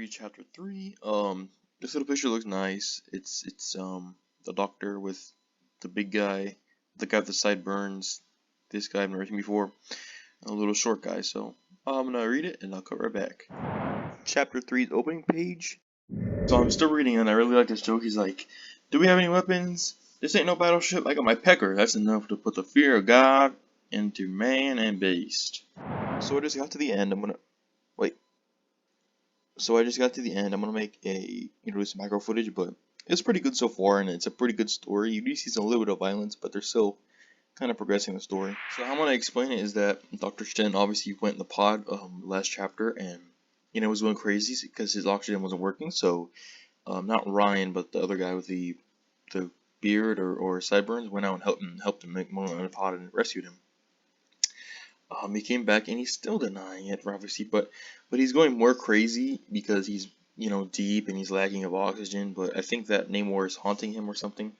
read chapter 3. This little picture looks nice. It's the doctor with the big guy, the guy with the sideburns. This guy I've never seen before. A little short guy. So I'm gonna read it and I'll come right back. Chapter 3's opening page. So I'm still reading and I really like this joke. He's like, "Do we have any weapons? This ain't no battleship. I got my pecker. That's enough to put the fear of God into man and beast." So I just got to the end. I'm gonna make a introduce macro footage, but it's pretty good so far, and it's a pretty good story. You do see some little bit of violence, but they're still kind of progressing the story. So how I'm gonna explain it is that Dr. Sten obviously went in the pod last chapter, and was going crazy because his oxygen wasn't working. So not Ryan, but the other guy with the beard or sideburns went out and helped him make more in the pod and rescued him. He came back and he's still denying it, obviously, but he's going more crazy because he's deep and he's lacking of oxygen. But I think that Namor is haunting him or something,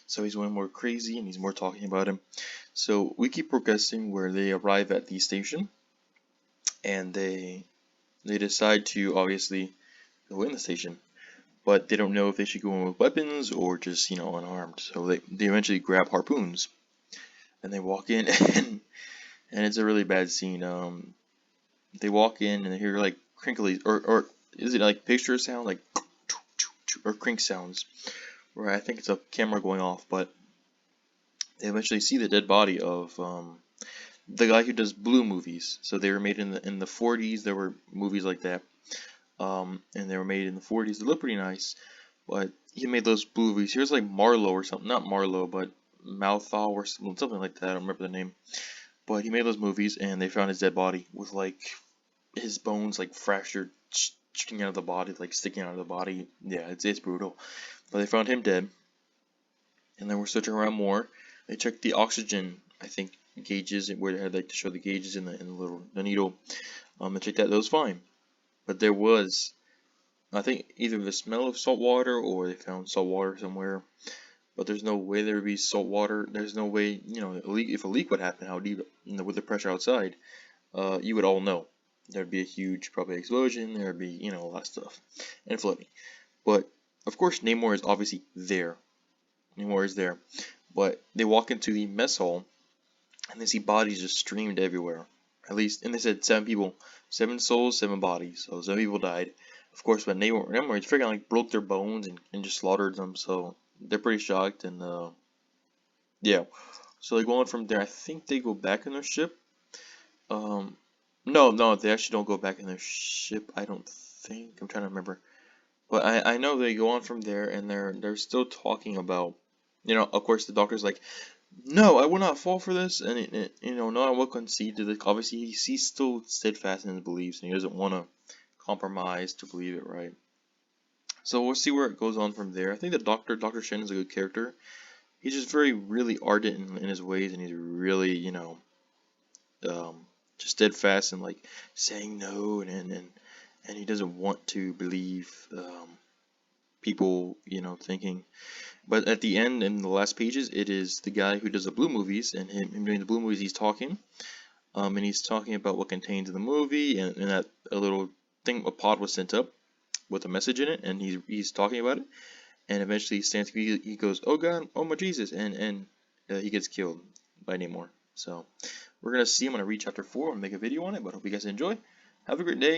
so he's going more crazy and he's more talking about him. So we keep progressing where they arrive at the station, and they decide to obviously go in the station, but they don't know if they should go in with weapons or just unarmed. So they eventually grab harpoons and they walk in and it's a really bad scene. They walk in and they hear like crinkly, or is it like picture sound, like or crink sounds, where I think it's a camera going off. But they eventually see the dead body of the guy who does blue movies. So they were made in the 40s. There were movies like that, and they were made in the 40s. They look pretty nice, but he made those blue movies. Here's like Marlowe or something, not Marlowe, but Malthal or something like that. I don't remember the name. But he made those movies, and they found his dead body with like his bones like fractured, sticking out of the body, like sticking out of the body. Yeah, it's brutal. But they found him dead, and then we're searching around more. They checked the oxygen, I think, gauges where they had like to show the gauges in the needle. They checked that; that was fine. But there was, I think, either the smell of salt water or they found salt water somewhere. But there's no way there would be salt water. There's no way, if a leak would happen, how deep, with the pressure outside, you would all know. There'd be a huge, probably explosion. There'd be, a lot of stuff and flooding. But of course, Namor is obviously there. Namor is there. But they walk into the mess hall, and they see bodies just streamed everywhere. At least, and they said 7 people, 7 souls, 7 bodies. So 7 people died. Of course, but Namor freaking like broke their bones and just slaughtered them. So they're pretty shocked, and yeah. So they go on from there. I think they go back in their ship. No, they actually don't go back in their ship. I don't think. I'm trying to remember, but I know they go on from there, and they're still talking about, Of course, the doctor's like, "No, I will not fall for this," and no, I will concede to this. Obviously, he's still steadfast in his beliefs, and he doesn't want to compromise to believe it right. So we'll see where it goes on from there. I think the Dr. Shen is a good character. He's just really ardent in his ways, and he's really, just steadfast and like saying no, and he doesn't want to believe people, thinking. But at the end, in the last pages, it is the guy who does the blue movies, and him doing the blue movies, he's talking. And he's talking about what contains in the movie, and that a little thing, a pod was sent up with a message in it, and he's talking about it, and eventually he goes, "Oh God, oh my Jesus," and he gets killed by Namor. So we're gonna see. I'm gonna read chapter 4 and make a video on it, but I hope you guys enjoy. Have a great day.